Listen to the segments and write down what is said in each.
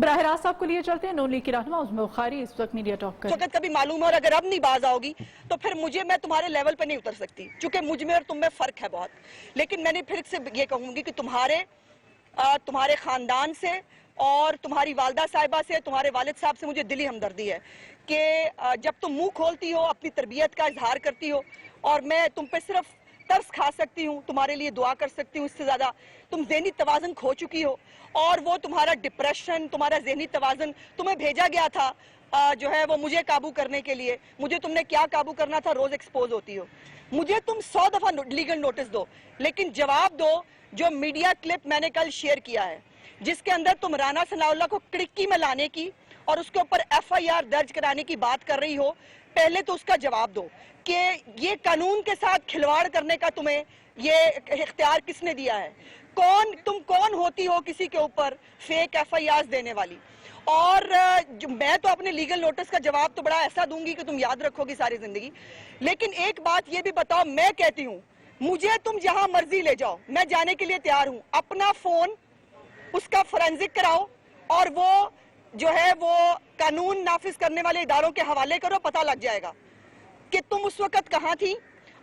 براہ راست آپ کو لیے چلتے ہیں نون لیگ کی رہنما عظمی بخاری اس وقت میڈیا ٹاک کر وقت کبھی معلوم ہے، اور اگر اب نہیں باز آؤگی تو پھر میں تمہارے لیول پہ نہیں اتر سکتی، چونکہ مجھ میں اور تم میں فرق ہے بہت. لیکن میں نے پھر سے یہ کہوں گی کہ تمہارے خاندان سے اور تمہاری والدہ صاحبہ سے، تمہارے والد صاحب سے مجھے دلی ہمدردی ہے کہ جب تم منہ کھولتی ہو اپنی تربیت کا اظہار کرتی ہو، اور میں تم پہ صرف ترس کھا سکتی ہوں، تمہارے لیے دعا کر سکتی ہوں، اس سے زیادہ تم ذہنی توازن کھو چکی ہو، اور وہ تمہارا ڈپریشن، تمہارا ذہنی توازن تمہیں بھیجا گیا تھا جو ہے وہ مجھے قابو کرنے کے لیے. مجھے تم نے کیا قابو کرنا تھا، روز ایکسپوز ہوتی ہو. مجھے تم 100 دفعہ لیگل نوٹس دو، لیکن جواب دو جو میڈیا کلپ میں نے کل شیئر کیا ہے، جس کے اندر تم رانا ثناء اللہ کو کڑکی میں لانے کی اور اس کے اوپر FIR درج کرانے کی بات کر رہی ہو. پہلے تو اس کا جواب دو کہ یہ قانون کے ساتھ کھلواڑ کرنے کا تمہیں یہ اختیار کس نے دیا ہے؟ تم کون ہوتی ہو کسی کے اوپر فیک FIRs دینے والی؟ اور میں تو اپنے لیگل نوٹس کا جواب تو بڑا ایسا دوں گی کہ تم یاد رکھو گی ساری زندگی. لیکن ایک بات یہ بھی بتاؤ، میں کہتی ہوں مجھے تم جہاں مرضی لے جاؤ، میں جانے کے لیے تیار ہوں. اپنا فون اس کا فورینزک کراؤ اور وہ جو ہے وہ قانون نافذ کرنے والے اداروں کے حوالے کرو، پتہ لگ جائے گا کہ تم اس وقت کہاں تھی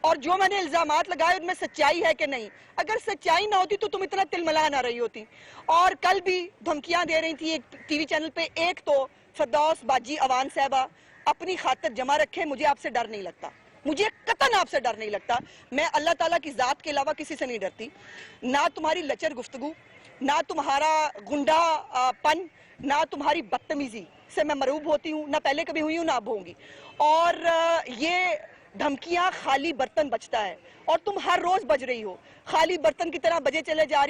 اور جو میں نے الزامات لگائے ان میں سچائی ہے کہ نہیں. اگر سچائی نہ ہوتی تو تم اتنا تلملا نہ رہی ہوتی. اور کل بھی دھمکیاں دے رہی تھی ایک ٹی وی چینل پہ. ایک تو فردوس باجی اوان صاحبہ اپنی خاطر جمع رکھے، مجھے آپ سے ڈر نہیں لگتا، مجھے قطعاً آپ سے ڈر نہیں لگتا. میں اللہ تعالیٰ کی ذات کے علاوہ کسی سے نہیں ڈرتی. نہ تمہاری لچر گفتگو، نہ تمہارا گنڈا پن، نہ تمہاری بدتمیزی سے میں مرعوب ہوتی ہوں، نہ پہلے کبھی ہوئی ہوں نہ اب ہوں گی. اور یہ دھمکیاں خالی برتن بجتا ہے اور تم ہر روز بج رہی ہو، خالی برتن کی طرح بجے چلے جا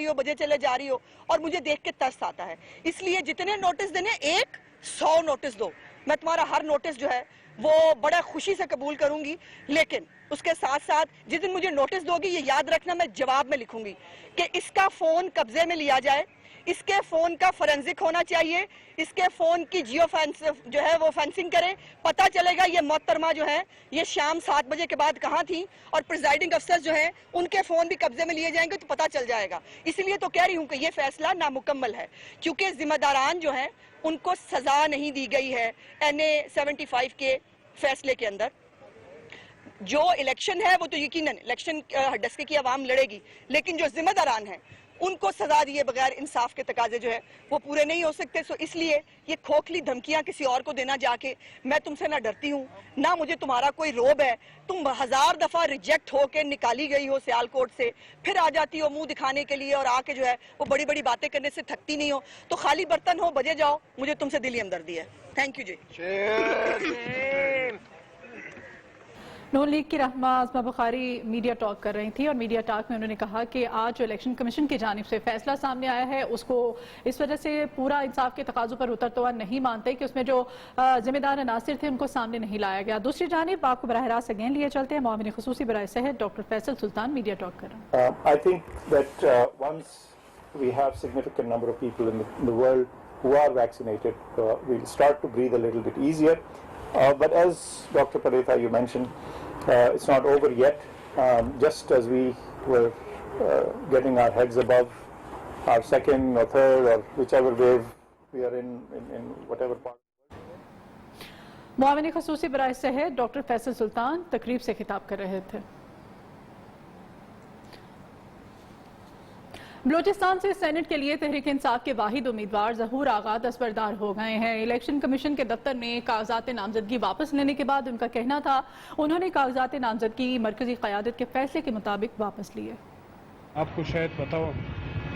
رہی ہو اور مجھے دیکھ کے ترس آتا ہے. اس لیے جتنے نوٹس دینے 100 نوٹس دو، میں تمہارا ہر نوٹس جو ہے وہ بڑا خوشی سے قبول کروں گی. لیکن اس کے ساتھ ساتھ جس دن مجھے نوٹس دو گی یہ یاد رکھنا میں جواب میں لکھوں گی کہ اس کا فون قبضے میں لیا جائے، اس کے فون کا فورینزک ہونا چاہیے، اس کے فون کی جیو فینس جو ہے وہ فینسنگ کریں، پتہ چلے گا یہ محترمہ جو ہے یہ شام 7 بجے کے بعد کہاں تھی. اور پریزائڈنگ افسر جو ہیں ان کے فون بھی قبضے میں لیے جائیں گے تو پتہ چل جائے گا. اس لیے تو کہہ رہی ہوں کہ یہ فیصلہ نامکمل ہے، کیونکہ ذمہ داران جو ہیں ان کو سزا نہیں دی گئی ہے NA 75 کے فیصلے کے اندر. جو الیکشن ہے وہ تو یقیناً الیکشن ڈسکے کی عوام لڑے گی، لیکن جو ذمہ داران ہیں ان کو سزا دیے بغیر انصاف کے تقاضے جو ہے وہ پورے نہیں ہو سکتے. سو اس لیے یہ کھوکھلی دھمکیاں کسی اور کو دینا جا کے، میں تم سے نہ ڈرتی ہوں نہ مجھے تمہارا کوئی روب ہے. تم 1000 دفعہ ریجیکٹ ہو کے نکالی گئی ہو سیالکوٹ سے، پھر آ جاتی ہو منہ دکھانے کے لیے اور آ کے جو ہے وہ بڑی بڑی باتیں کرنے سے تھکتی نہیں ہو. تو خالی برتن ہو بجے جاؤ، مجھے تم سے دلی ہمدردی ہے. تھینک یو جی. نون لیگ کی رہنما عظمی بخاری میڈیا ٹاک کر رہی تھی اور میڈیا ٹاک میں انہوں نے کہا کہ آج جو الیکشن کمیشن کی جانب سے فیصلہ سامنے آیا ہے اس کو اس وجہ سے پورا انصاف کے تقاضوں پر اترتا ہوا نہیں مانتے کہ اس میں جو ذمہ دار عناصر تھے ان کو سامنے نہیں لایا گیا. دوسری جانب آپ کو براہ راست اگین لیے چلتے ہیں معاون خصوصی برائے صحت ڈاکٹر فیصل سلطان میڈیا ٹاک کر رہے ہیں. I think that once we have significant number of people in the world who are vaccinated, we'll start to breathe a little bit easier. But as Dr. Paretha, you mentioned, it's not over yet. Just as we were getting our heads above our second or third or whichever wave we are in whatever part. معاون خصوصی برائے صحت doctor Faisal سلطان تقریب سے خطاب کر رہے تھے. بلوچستان سے سینٹ کے لیے تحریک انصاف کے واحد امیدوار ظہور آغا دستبردار ہو گئے ہیں. الیکشن کمیشن کے دفتر میں کاغذات نامزدگی واپس لینے کے بعد ان کا کہنا تھا انہوں نے کاغذات نامزدگی مرکزی قیادت کے فیصلے کے مطابق واپس لیے. آپ کو شاید پتا ہو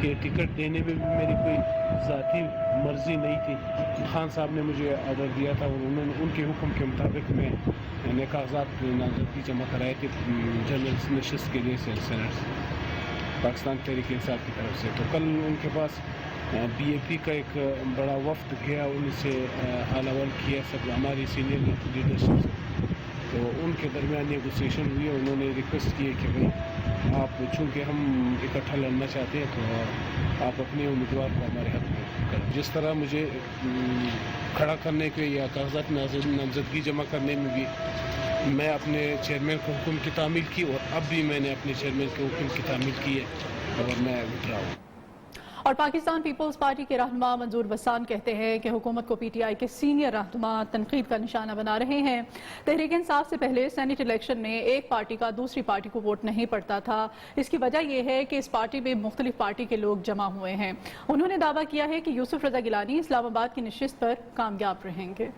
کہ ٹکٹ دینے میں بھی میری کوئی ذاتی مرضی نہیں تھی. خان صاحب نے مجھے آرڈر دیا تھا اور انہوں نے ان کے حکم کے مطابق میں نے کاغذات نامزدگی جمع کرائے تھے جنرل نشست کے لیے سینٹ پاکستان تحریک انصاف کی طرف سے. تو کل ان کے پاس BAP کا ایک بڑا وفد گیا، ان سے حال اول کیا سب ہماری سینئر لیڈرشپ سے. تو ان کے درمیان نیگوسیشن ہوئی اور انہوں نے ریکویسٹ کی کہ بھائی آپ چونکہ ہم اکٹھا لڑنا چاہتے ہیں تو آپ اپنے امیدوار کو ہمارے حق میں کریں. جس طرح مجھے کھڑا کرنے کے یا کاغذات نامزدگی جمع کرنے میں بھی میں اپنے چیئرمین کے حکم کی تعمیل کی اور اب بھی میں نے اپنے چیئرمین کے حکم کی تعمیل کی ہے اور میں وڈرا ہوں. اور پاکستان پیپلز پارٹی کے رہنما منظور بسان کہتے ہیں کہ حکومت کو پی ٹی آئی کے سینئر رہنما تنقید کا نشانہ بنا رہے ہیں۔ تحریک انصاف سے پہلے سینیٹ الیکشن میں ایک پارٹی کا دوسری پارٹی کو ووٹ نہیں پڑتا تھا۔ اس کی وجہ یہ ہے کہ اس پارٹی میں مختلف پارٹی کے لوگ جمع ہوئے ہیں۔ انہوں نے دعویٰ کیا ہے کہ یوسف رضا گیلانی اسلام آباد کی نشست پر کامیاب رہیں گے۔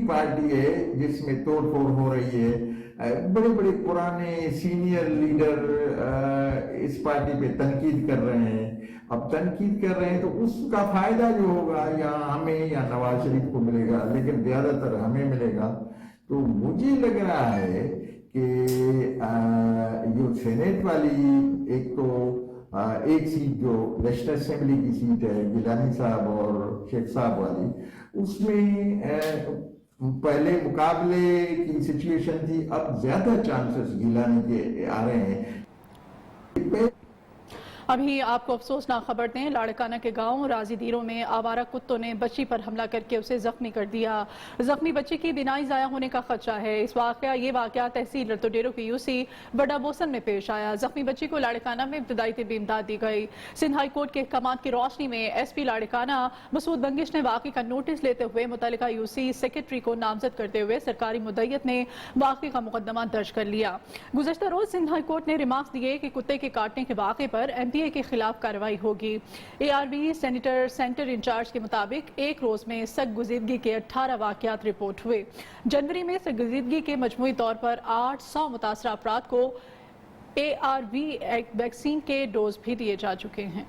پارٹی ہے جس میں توڑ پھوڑ ہو رہی ہے، بڑے بڑے پرانے سینئر لیڈر اس پارٹی پہ تنقید کر رہے ہیں۔ اب تنقید کر رہے ہیں تو اس کا فائدہ جو ہوگا یا ہمیں یا نواز شریف کو ملے گا، لیکن زیادہ تر ہمیں ملے گا۔ تو مجھے لگ رہا ہے کہ جو سینیٹ والی ایک تو ایک سیٹ جو نیشنل اسمبلی کی سیٹ ہے گیلانی صاحب اور شیخ صاحب والی، اس میں پہلے مقابلے کی سچویشن تھی، اب زیادہ چانسز گیلانی کے آ رہے ہیں۔ ابھی آپ کو افسوسناک خبر دیں، لاڑکانہ کے گاؤں رازی دیروں میں آوارہ کتوں نے بچی پر حملہ کر کے اسے زخمی کر دیا۔ زخمی بچی کی بینائی ضائع ہونے کا خدشہ ہے۔ یہ واقعہ تحصیل رتو ڈیرو کی یوسی بڑا بوسن میں پیش آیا۔ زخمی بچی کو لاڑکانہ میں ابتدائی طبی امداد دی گئی۔ سندھ ہائی کورٹ کے احکامات کی روشنی میں ایس پی لاڑکانہ مسعود بنگش نے واقعے کا نوٹس لیتے ہوئے متعلقہ یوسی سیکرٹری کو نامزد کرتے ہوئے سرکاری مدعیت نے واقعے کا مقدمہ درج کر لیا۔ گزشتہ روز سندھ ہائی کورٹ نے ریمارکس دیے کہ کتے کے کاٹنے کے واقعے پر ایم پی اے کے خلاف کارروائی ہوگی۔ A R B senator centre incharge کے مطابق ایک روز میں سرگزیدگی کے 18 واقعات رپورٹ ہوئے۔ جنوری میں سرگزیدگی کے مجموعی طور پر 800 متاثرہ افراد کو اے آر بی ویکسین کے ڈوز بھی دیے جا چکے ہیں۔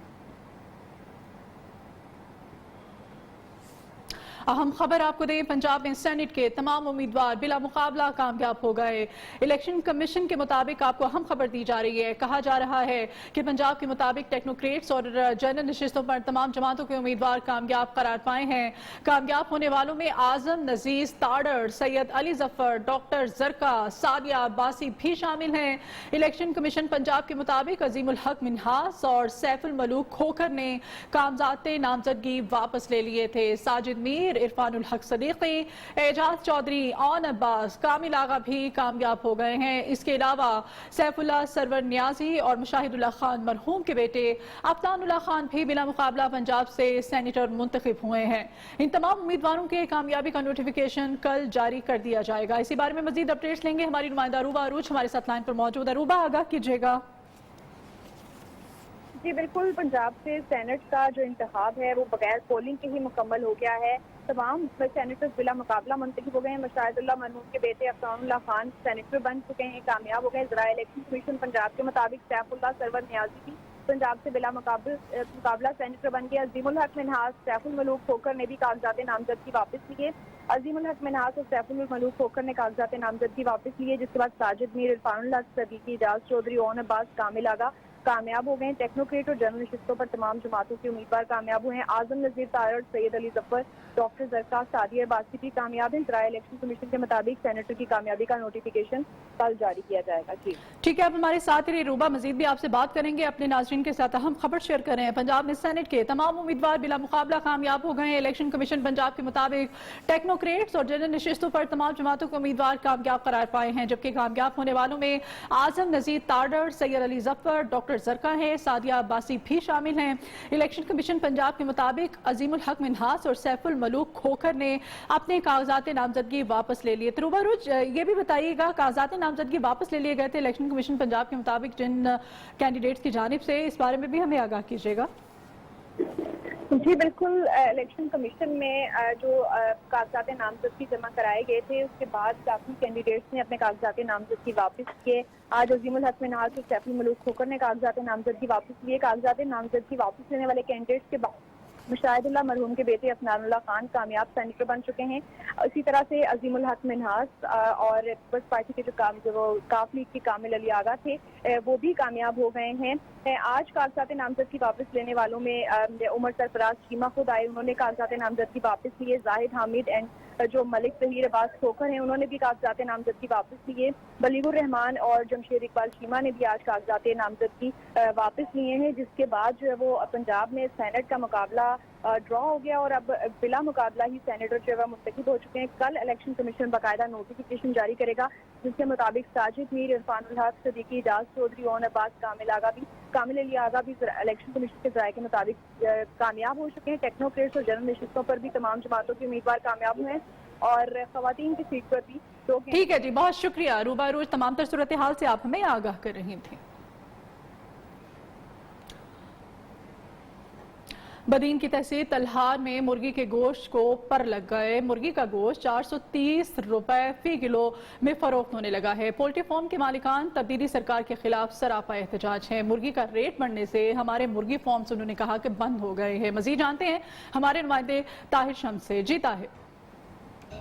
اہم خبر آپ کو دیں، پنجاب میں سینٹ کے تمام امیدوار بلا مقابلہ کامیاب ہو گئے۔ الیکشن کمیشن کے مطابق آپ کو اہم خبر دی جا رہی ہے، کہا جا رہا ہے کہ پنجاب کے مطابق ٹیکنوکریٹس اور جنرل نشستوں پر تمام جماعتوں کے امیدوار کامیاب قرار پائے ہیں۔ کامیاب ہونے والوں میں اعظم نذیر تاڑر، سید علی ظفر، ڈاکٹر زرکا، سعدیہ عباسی بھی شامل ہیں۔ الیکشن کمیشن پنجاب کے مطابق عظیم الحق منہاس اور سیف الملوک کھوکھر نے کاغذات نامزدگی واپس لے لیے تھے۔ ساجد میر، عرفان الحق صدیقی، اعجاز چودھری، اون عباس، کامل آغا بھی کامیاب ہو گئے ہیں۔ اس کے علاوہ سیف اللہ سرور نیازی اور مشاہد اللہ خان مرحوم کے بیٹے افطان اللہ خان بھی بلا مقابلہ پنجاب سے سینیٹر منتخب ہوئے ہیں۔ ان تمام امیدواروں کے کامیابی کا نوٹیفیکیشن کل جاری کر دیا جائے گا۔ اسی بارے میں مزید اپڈیٹس لیں گے ہماری نمائندہ اروبہ عروج ہمارے ساتھ لائن پر موجود ہے۔ اروبہ، آگاہ کیجیے گا۔ جی بالکل، پنجاب سے سینٹ کا جو انتخاب ہے وہ بغیر پولنگ کے ہی مکمل ہو گیا ہے۔ تمام سینیٹرز بلا مقابلہ منتخب ہو گئے ہیں۔ مشاہد اللہ مرحوم کے بیٹے افطان اللہ خان سینیٹر بن چکے ہیں، کامیاب ہو گئے۔ ذرائع الیکشن کمیشن پنجاب کے مطابق سیف اللہ سرور نیازی بھی پنجاب سے بلا مقابلہ سینیٹر بن گئے۔ عظیم الحق منہاس، سیف الملوک کھوکھر نے بھی کاغذات نامزدگی واپس لیے۔ عظیم الحق منہاس اور سیف الملوک کھوکھر نے کاغذات نامزدگی واپس لیے، جس کے بعد ساجد میر، عرفان الحق صدیقی، اعجاز چودھری، اون عباس، کامل آغا کامیاب ہو گئے ہیں۔ ٹیکنوکریٹ اور جنرل نشستوں پر تمام جماعتوں کے امیدوار کامیاب ہوئے ہیں۔ اعظم نذیر تاڑر، سید علی ظفر، ڈاکٹر زرکا، سعدیہ عباسی بھی کامیاب ہیں۔ ذرائع الیکشن کمیشن کے مطابق سینیٹر کی کامیابی کا نوٹیفیکیشن کل جاری کیا جائے گا۔ جی ٹھیک ہے، آپ ہمارے ساتھ رہیے روبہ، مزید بھی آپ سے بات کریں گے۔ اپنے ناظرین کے ساتھ اہم خبر شیئر کر رہے ہیں۔ پنجاب میں سینٹ کے تمام امیدوار بلا مقابلہ کامیاب ہو گئے ہیں۔ الیکشن کمیشن پنجاب کے مطابق ٹیکنوکریٹس اور جنرل نشستوں پر تمام جماعتوں کے امیدوار کامیاب قرار پائے ہیں، جبکہ کامیاب ہونے والوں میں اعظم نذیر تاڑر، سید علی ظفر، ڈاکٹر زرکا ہے، سعدیہ عباسی بھی شامل ہیں۔ الیکشن کمیشن پنجاب کے مطابق عظیم الحق منہاس اور سیف الملوک کھوکھر نے اپنے کاغذات نامزدگی واپس لے لیے۔ روبہ عروج، یہ بھی بتائیے گا، کاغذات نامزدگی واپس لے لیے گئے تھے الیکشن کمیشن پنجاب کے مطابق جن کینڈیڈیٹس کی جانب سے، اس بارے میں بھی ہمیں آگاہ کیجیے گا۔ جی بالکل، الیکشن کمیشن میں جو کاغذات نامزدگی جمع کرائے گئے تھے، اس کے بعد کافی کینڈیڈیٹس نے اپنے کاغذات نامزدگی واپس کیے۔ آج عظیم الحق منہاس اور سیف الملوک کھوکھر نے کاغذات نامزدگی واپس لیے۔ کاغذات نامزدگی واپس لینے والے کینڈیڈیٹس کے بعد مشاہد اللہ مرحوم کے بیٹے افطان اللہ خان کامیاب سینیٹر بن چکے ہیں۔ اسی طرح سے عظیم الحق منہاس اور پیپلز پارٹی کے جو کاف لیگ کے کامل علی آغا تھے، وہ بھی کامیاب ہو گئے ہیں۔ آج کاغذات نامزدگی واپس لینے والوں میں عمر سرفراز چیمہ خود آئے، انہوں نے کاغذات نامزدگی واپس لیے۔ زاہد حامد اینڈ جو ملک ظہیر عباس کھوکھر ہیں، انہوں نے بھی کاغذات نامزدگی واپس لیے۔ بلیغ الرحمان اور جمشید اقبال چیمہ نے بھی آج کاغذات نامزدگی واپس لیے ہیں، جس کے بعد جو ہے وہ پنجاب میں سینٹ کا مقابلہ ड्रॉ हो गया और अब बिला मुकाबला ही सेनेटर जो है मुंतखब हो चुके हैं। कल इलेक्शन कमीशन बाकायदा नोटिफिकेशन जारी करेगा जिसके मुताबिक साजिद मीर, इरफानुल हक, सदीकी, इजाज चौधरी, ओन अब्बास, कामिल अली आगा भी इलेक्शन कमीशन के राय के मुताबिक कामयाब हो चुके हैं। टेक्नोक्रेट्स और जनरल नशिस्तों पर भी तमाम जमातों के उम्मीदवार कामयाब हुए हैं और खवातीन की सीट पर भी ठीक है जी, बहुत शुक्रिया रूबा रोज तमाम तर सूरत हाल से आप हमें आगाह कर रही थी। बदीन की तहसील तलहार में मुर्गी के गोश्त को पर लग गए। मुर्गी का गोश्त 430 रुपए फी किलो में फरोख्त होने लगा है। पोल्ट्री फार्म के मालिकान तब्दीली सरकार के खिलाफ सरापा एहतजाज है। मुर्गी का रेट बढ़ने से हमारे मुर्गी फार्म्स उन्होंने कहा कि बंद हो गए हैं। मजीद जानते हैं हमारे नुमाइंदे ताहिर शम्स से। जी ताहिर।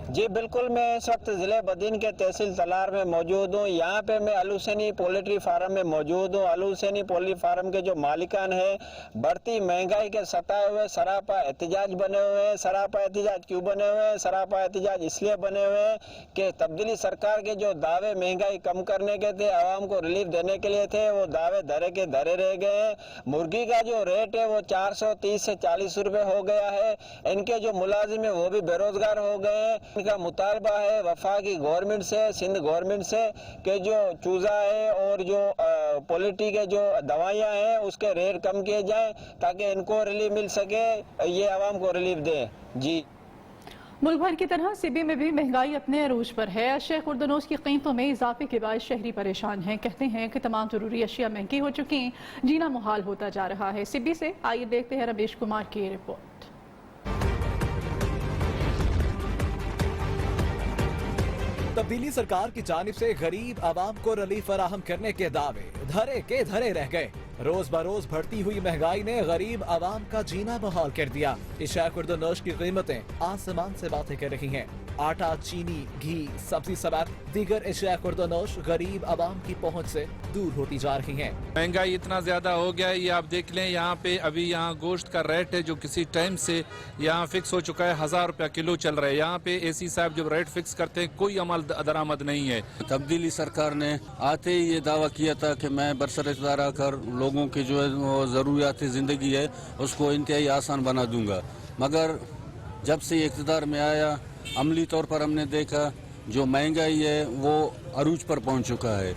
जी बिल्कुल, मैं इस वक्त ज़िले बदीन के तहसील तलार में मौजूद हूँ। यहाँ पे मैं अल हुसैनी पोल्ट्री फार्म में मौजूद हूँ। अल हुसैनी पोल्ट्री फार्म के जो मालिकान हैं बढ़ती महंगाई के सताए हुए सरापा एहतजाज बने हुए हैं। सरापा एहतजाज क्यों बने हुए हैं? सरापा एहतजाज इसलिए बने हुए हैं कि तब्दीली सरकार के जो दावे महंगाई कम करने के थे, आवाम को रिलीफ देने के लिए थे, वो दावे धरे के धरे रह गए हैं। मुर्गी का जो रेट है वो 430 से 40 रुपये हो गया है। इनके जो मुलाजिम है वो भी बेरोजगार हो गए हैं। इनका मुतालबा है वफाकी गवर्नमेंट से, सिंध गवर्नमेंट से कि जो चूजा है और जो पोल्ट्री के जो दवाइयाँ हैं उसके रेट कम किए जाएं ताकि इनको रिलीफ मिल सके, ये आवाम को रिलीफ दें। जी मुल्क भर की तरह सिबी में भी महंगाई अपने अरूज पर है। अशिया खुर्दनोश की कीमतों में इजाफे के बाद शहरी परेशान हैं। कहते हैं कि तमाम जरूरी अशिया महंगी हो चुकी, जीना मुहाल होता जा रहा है। सिबी से आइए देखते हैं रमेश कुमार की रिपोर्ट। तब्दीली सरकार की जानिब से गरीब आवाम को रिलीफ फराहम करने के दावे धरे के धरे रह गए। रोज बरोज बढ़ती हुई महंगाई ने गरीब आवाम का जीना मुहाल कर दिया। अशिया खुर्दनोश की कीमतें आसमान से बातें कर रही हैं। आटा, चीनी, घी, सब्जी समेत दीगर अशिया खुर्दनोश गरीब आवाम की पहुँच से दूर होती जा रही हैं। महंगाई इतना ज्यादा हो गया है, ये आप देख लें। यहाँ पे अभी यहाँ गोश्त का रेट है जो किसी टाइम से यहाँ फिक्स हो चुका है, 1000 रुपया किलो चल रहा है। यहाँ पे एसी साहब जब रेट फिक्स करते हैं कोई अमल दरामद नहीं है। तब्दीली सरकार ने आते ही ये दावा किया था कि मैं बरसर इक़्तिदार आकर लोगों की जो है ज़रूरियात ज़िंदगी है उसको इंतहाई आसान बना दूंगा, मगर जब से ये इक़्तिदार में आया अमली तौर पर हमने देखा जो महंगाई है वो अरूज पर पहुंच चुका है।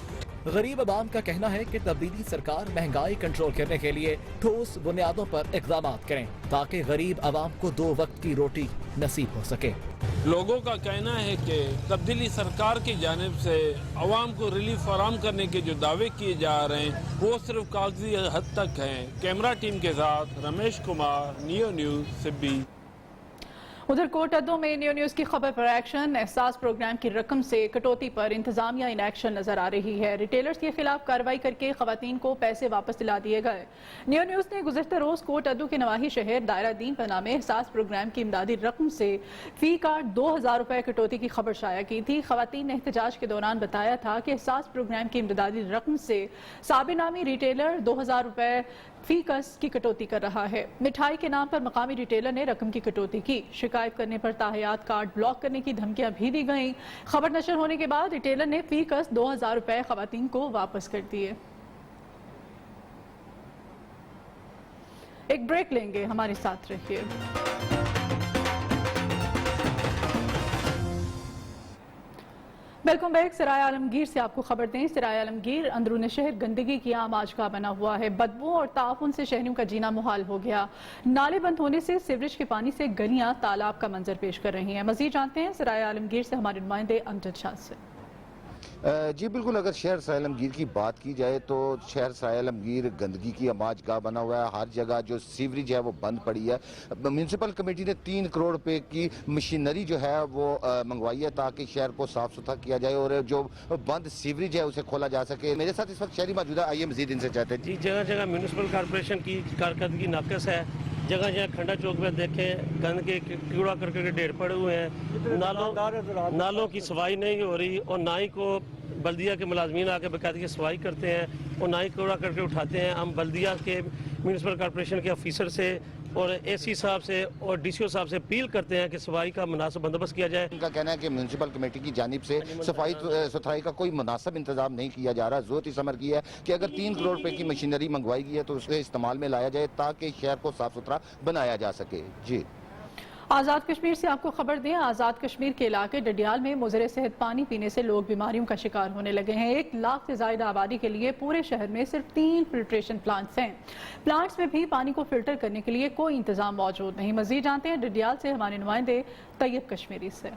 गरीब आवाम का कहना है कि तब्दीली सरकार महंगाई कंट्रोल करने के लिए ठोस बुनियादों पर इक़दाम करें ताकि गरीब आवाम को 2 वक्त की रोटी नसीब हो सके। लोगों का कहना है कि तब्दीली सरकार की जानिब से अवाम को रिलीफ फराहम करने के जो दावे किए जा रहे हैं वो सिर्फ कागजी हद तक हैं। कैमरा टीम के साथ रमेश कुमार, नियो न्यूज़, सिब्बी। उधर कोट अद्दों में नियो न्यूज़ की खबर पर एक्शन। एहसास प्रोग्राम की रकम से कटौती पर इंतजामिया इन एक्शन नजर आ रही है। रिटेलर्स के खिलाफ कार्रवाई करके खवातीन को पैसे वापस दिला दिए गए। नियो न्यूज़ ने गुज़श्ता रोज कोट अद्दू के नवाही शहर दायरा दीन पना में एहसास प्रोग्राम की इमदादी रकम से फी कार्ड 2000 रुपए कटौती की खबर शाया की थी। खवातीन ने एहतजाज के दौरान बताया था कि एहसास प्रोग्राम की इमदादी रकम से साबिनामी रिटेलर 2000 रुपए फी कस की कटौती कर रहा है। मिठाई के नाम पर मकामी रिटेलर ने रकम की कटौती की। शिकायत करने पर ताहियात कार्ड ब्लॉक करने की धमकियां भी दी गईं। खबर नशर होने के बाद रिटेलर ने फी कस 2000 रुपए खवातीन को वापस कर दिए। एक ब्रेक लेंगे, हमारे साथ रहिए। Welcome back. सराय आलमगीर से आपको खबर दें। सराय आलमगीर अंदरून शहर गंदगी की आम आजगा बना हुआ है। बदबू और ताउन से शहरियों का जीना मुहाल हो गया। नाले बंद होने से सीवरेज के पानी से गलियां तालाब का मंजर पेश कर रही हैं। मजीद जानते हैं सराय आलमगीर से हमारे नुमाइंदे अमजद शाह से। जी बिल्कुल, अगर शहर सराय आलमगीर की बात की जाए तो शहर सराय आलमगीर गंदगी की अमाजगाह बना हुआ है। हर जगह जो सीवरेज है वो बंद पड़ी है। म्यूनसिपल कमेटी ने 3 करोड़ रुपए की मशीनरी जो है वो मंगवाई है ताकि शहर को साफ सुथरा किया जाए और जो बंद सीवरेज है उसे खोला जा सके। मेरे साथ इस वक्त शहरी मौजूद है, आइए मजीद इनसे चाहते हैं। जी, जगह जगह म्यूनसिपल कॉर्पोरेशन की कारकर्दगी नाकस है। जगह जगह खंडा चौक में देखें गंद के कूड़ा करके के ढेर पड़े हुए हैं। नालों की सफाई नहीं हो रही और ना ही को बल्दिया के मुलाजमीन आके बाकायदगी सफाई करते हैं और ना ही कूड़ा करके उठाते हैं। हम बल्दिया के म्यूनसिपल कॉर्पोरेशन के ऑफिसर से और एसी साहब से और डीसीओ साहब से अपील करते हैं कि सफाई का मुनासिब बंदोबस्त किया जाए। उनका कहना है कि म्यूनसिपल कमेटी की जानिब से सफाई सुथराई का कोई मुनासिब इंतजाम नहीं किया जा रहा। ज़रूरत इस अमर की है कि अगर 3 करोड़ रुपए की मशीनरी मंगवाई गई है तो उसे इस्तेमाल में लाया जाए ताकि शहर को साफ सुथरा बनाया जा सके। जी आज़ाद कश्मीर से आपको खबर दें, आज़ाद कश्मीर के इलाके डडियाल में मुज़र सेहत पानी पीने से लोग बीमारियों का शिकार होने लगे हैं। 1 लाख से ज़्यादा आबादी के लिए पूरे शहर में सिर्फ 3 फिल्ट्रेशन प्लांट्स हैं। प्लांट्स में भी पानी को फिल्टर करने के लिए कोई इंतजाम मौजूद नहीं। मज़ीद जानते हैं डडियाल से हमारे नुमाइंदे तैयब कश्मीरी से।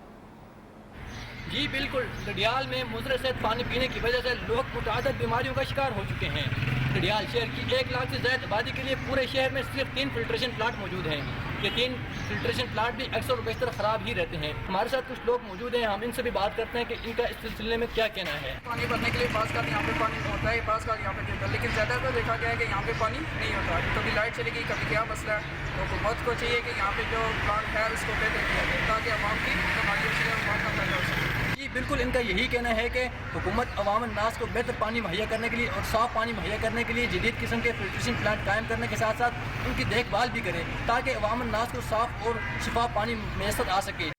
जी बिल्कुल, डडियाल में मुज़र सेहत पानी पीने की वजह से लोग मुतअद्दिद बीमारियों का शिकार हो चुके हैं। डडियाल शहर की 1 लाख से ज़्यादा आबादी के लिए पूरे शहर में सिर्फ 3 फिल्ट्रेशन प्लांट मौजूद हैं। ये 3 फिल्ट्रेशन प्लांट भी अक्सर और बेशतर ख़राब ही रहते हैं। हमारे साथ कुछ लोग मौजूद हैं, हम इनसे भी बात करते हैं कि इनका इस सिलसिले में क्या कहना है। पानी भरने के लिए पास का यहाँ पे पानी होता है, पास का यहाँ पे देता है, लेकिन ज़्यादातर देखा गया है कि यहाँ पे पानी नहीं होता। कभी लाइट चली गई, कभी क्या मसला है। तो हुकूमत को चाहिए कि यहाँ पे जो प्लांट है उसको बेहतर किया जाए ताकि आवाम की बीमारियों से बहुत कम पैदा हो सके। जी बिल्कुल, इनका यही कहना है कि हुकूमत अवाम अन्नास को बेहतर पानी मुहैया करने के लिए और साफ़ पानी मुहैया करने के लिए जदीद किस्म के फिल्ट्रेशन प्लांट कायम करने के साथ साथ उनकी देखभाल भी करे ताकि अवाम अन्नास को साफ़ और शिफाफ पानी मैसर आ सके।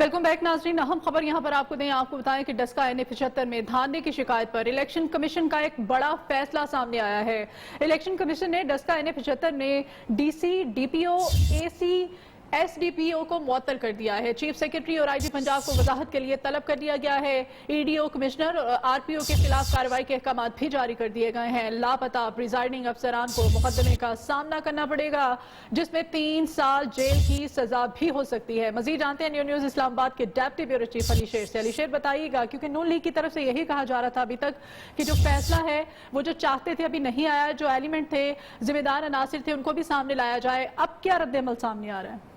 वेलकम बैक नाज़रीन, अहम खबर यहाँ पर आपको दें, आपको बताएं कि डस्का NA 75 में धांधली की शिकायत पर इलेक्शन कमीशन का एक बड़ा फैसला सामने आया है। इलेक्शन कमीशन ने डस्का NA 75 में DC, DPO, AC, SDPO को मुअत्तल कर दिया है। चीफ सेक्रेटरी और IG पंजाब को वजाहत के लिए तलब कर दिया गया है। EDO कमिश्नर और RPO के खिलाफ कार्रवाई के अहकाम भी जारी कर दिए गए हैं। लापता प्रिजाइडिंग अफसरान को मुकदमे का सामना करना पड़ेगा जिसमें 3 साल जेल की सजा भी हो सकती है। मजीद जानते हैं न्यूज़ इस्लामाबाद के डेप्टी ब्यूरो चीफ अली शेर से। अली शेर बताइएगा, क्योंकि नून लीग की तरफ से यही कहा जा रहा था अभी तक कि जो फैसला है वो जो चाहते थे अभी नहीं आया, जो एलिमेंट थे, जिम्मेदार अनासिर थे, उनको भी सामने लाया जाए। अब क्या रद्द-ए-अमल सामने आ रहा है?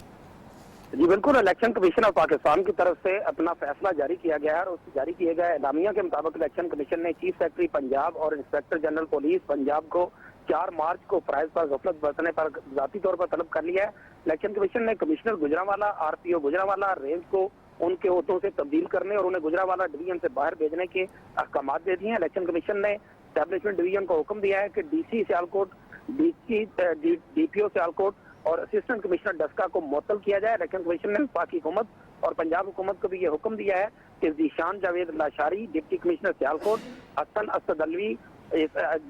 जी बिल्कुल, इलेक्शन कमीशन ऑफ पाकिस्तान की तरफ से अपना फैसला जारी किया गया है और उस जारी किए गए एलामिया के मुताबिक इलेक्शन कमीशन ने चीफ सेक्रेटरी पंजाब और इंस्पेक्टर जनरल पुलिस पंजाब को 4 मार्च को फराइज पर गफलत बरतने पर जाती तौर पर तलब कर लिया है। इलेक्शन कमीशन ने commissioner Gujranwala, RPO Gujranwala range को उनके ओहदों से तब्दील करने और उन्हें गुजरांवाला डिवीजन से बाहर भेजने के अहकाम दे दिए हैं। इलेक्शन कमीशन ने एस्टैब्लिशमेंट डिवीजन को हुक्म दिया है कि DC सियालकोट, DPO सियालकोट और असिस्टेंट कमिश्नर डस्का को मुअत्तल किया जाए। इलेक्शन कमीशन ने वफाकी हुकूमत और पंजाब हुकूमत को भी ये हुक्म दिया है कि Zeeshan Javed Lashari deputy commissioner Sialkot, Hasan Asad Alvi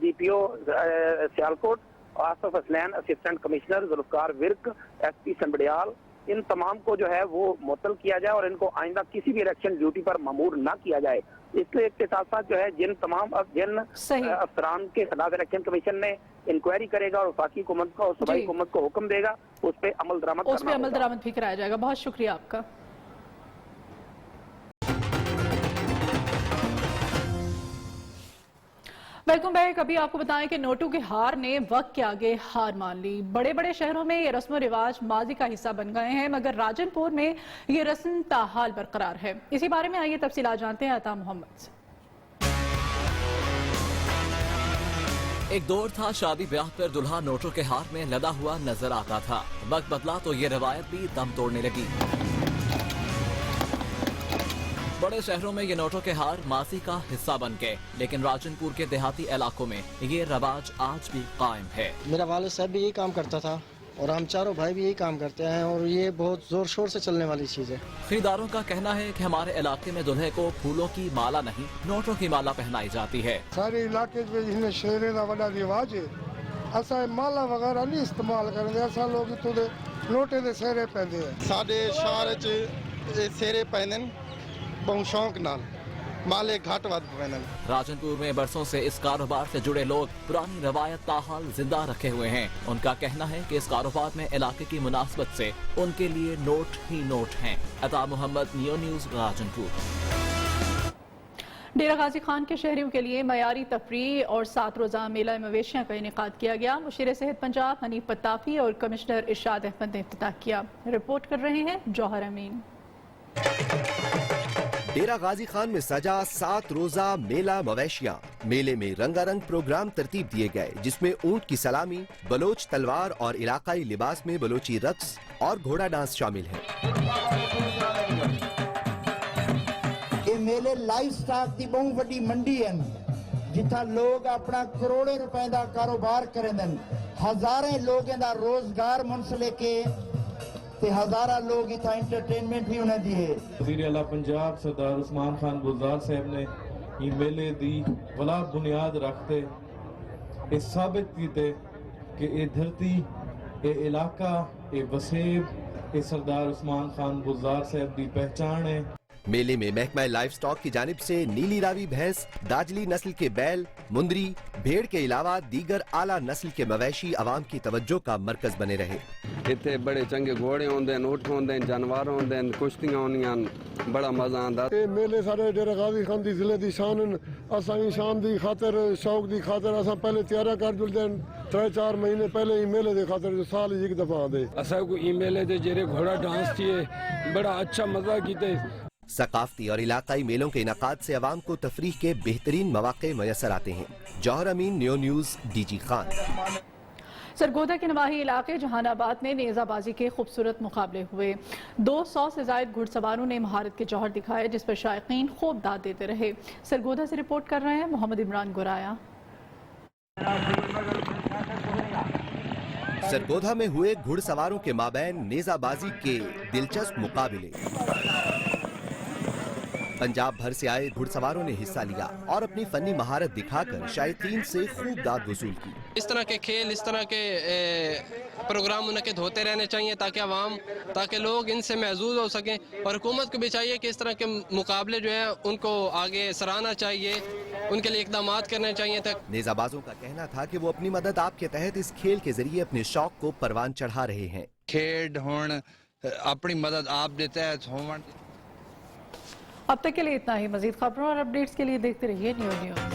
DPO Sialkot, Asif Aslain assistant commissioner, Zulfiqar Virk SP Sambrial, इन तमाम को जो है वो मुअत्तल किया जाए और इनको आइंदा किसी भी इलेक्शन ड्यूटी पर मामूर न किया जाए। इसलिए इसके साथ साथ जो है जिन अफसरान के खिलाफ इलेक्शन कमीशन ने इंक्वायरी करेगा और वफाकी हुकूमत को और सूबाई हुकूमत को हुक्म देगा उस पर अमल दरामद भी कराया जाएगा। बहुत शुक्रिया आपका। Welcome back. अभी आपको बताएं कि नोटों के हार ने वक्त के आगे हार मान ली। बड़े बड़े शहरों में ये रस्म रिवाज माजी का हिस्सा बन गए हैं, मगर राजनपुर में ये रस्म ताहाल बरकरार है। इसी बारे में आइए तफसीलात जानते हैं अता मोहम्मद से। एक दौर था शादी ब्याह पर दुल्हा नोटों के हार में लदा हुआ नजर आता था। वक्त बदला तो ये रवायत भी दम तोड़ने लगी। बड़े शहरों में ये नोटों के हार मासी का हिस्सा बन गए, लेकिन राजनपुर के देहाती इलाकों में ये रवाज आज भी कायम है। मेरा वालिद साहब भी यही काम करता था और हम चारों भाई भी यही काम करते हैं और ये बहुत जोर शोर से चलने वाली चीज है। खरीदारों का कहना है कि हमारे इलाके में दुल्हे को फूलों की माला नहीं, नोटों की माला पहनाई जाती है। सारे इलाके में शेरे का बड़ा रिवाज है। असा माला वगैरह नहीं इस्तेमाल करेंगे, ऐसा लोग नोटे दे सेहरे पहनते हैं। साडे शहर च सेहरे पहनन बहुत शौक नाल, माले घाट वध पहनन। राजनपुर में बरसों से इस कारोबार से जुड़े लोग पुरानी रवायत ताहाल जिंदा रखे हुए हैं। उनका कहना है कि इस कारोबार में इलाके की मुनासबत से उनके लिए नोट ही नोट हैं। अता मोहम्मद, नियो न्यूज़, राजनपुर। डेरा गाजी खान के शहरियों के लिए मयारी तफरीह और 7 रोज़ा मेला मवेशियाँ का इनेकाद किया गया। मुशीर सेहत पंजाब हनीफ पत्ताफी और कमिश्नर इरशाद अहमद ने इफ्तिताह किया। रिपोर्ट कर रहे हैं जौहर अमीन। डेरा गाजी खान में सजा 7 रोजा मेला मवेशियाँ। मेले में रंगारंग प्रोग्राम तरतीब दिए गए, जिसमें ऊंट की सलामी, बलोच तलवार और इलाकाई लिबास में बलोची रक्स और घोड़ा डांस शामिल है। मेले लाइफ स्टॉक की बहुत बड़ी मंडी है जिथा लोग अपना करोड़ों रुपए का कारोबार करेंदे हजारें लोग इहदा रोजगार मुंसले के ते हजारा लोग इथा एंटरटेनमेंट भी उन्हें दी है। वज़ीर आला पंजाब सरदार उस्मान खान गुलजार साहब ने ये मेले दी वला बुनियाद रखते ये साबित कीते कि ये धरती ये इलाका ये वसेब ये सरदार उस्मान खान गुलजार साहब की पहचान है। मेले में महकमा लाइफ स्टॉक की जानिब से नीली रावी भैंस, दाजली नस्ल के बैल, मुंदरी, भेड़ के अलावा दीगर आला नस्ल के मवेशी आवाम की तवज्जो का मरकज बने रहे। इतने बड़े चंगे घोड़े होंदे, ऊँट होंदे, जानवर होंदे, कुश्तियां होंदियां, बड़ा मजा आंदा। ये मेले सारे डेरा गाजी खान दी जिले दी शान असा शान दी खातर शौक दी खातर असा पहले तैयार कर जुलदे 3-4 महीने पहले ही मेले दे खातर जो साल एक दफा आदे असा को ई मेले दे जेरे घोड़ा डांस किए बड़ा अच्छा मजा कीते। सकाफती और इलाकाई मेलों के इनाकाद से अवाम को तफरीह के बेहतरीन मौके मैसर आते हैं। Jauhar Amin, new news, DG Khan. Sargodha के नवाही इलाके जहानाबाद में नेज़ाबाजी के खूबसूरत मुकाबले हुए। 200 से जायद घुड़सवारों ने महारत के जौहर दिखाए जिस पर शायकीन खूब दाद देते रहे। सरगोदा से रिपोर्ट कर रहे हैं मोहम्मद इमरान गुराया। सरगोधा में हुए घुड़सवारों के माबैन नेज़ाबाजी के दिलचस्प मुकाबले। पंजाब भर से आए घुड़सवारों ने हिस्सा लिया और अपनी फनी महारत दिखाकर शायकीन से खूब दाद वसूल की। इस तरह के खेल, इस तरह के प्रोग्राम मुनक़िद होते रहने चाहिए ताकि लोग इनसे महजूज हो सकें और हुकूमत को भी चाहिए कि इस तरह के मुकाबले जो है उनको आगे सराहना चाहिए, उनके लिए इक़दाम करने चाहिए। नेज़ाबाजों का कहना था कि वो अपनी मदद आपके तहत इस खेल के जरिए अपने शौक को परवान चढ़ा रहे हैं। खेड होण अपनी मदद आप देते हैं। अब तक के लिए इतना ही। मजीद खबरों और अपडेट्स के लिए देखते रहिए न्यू न्यूज़।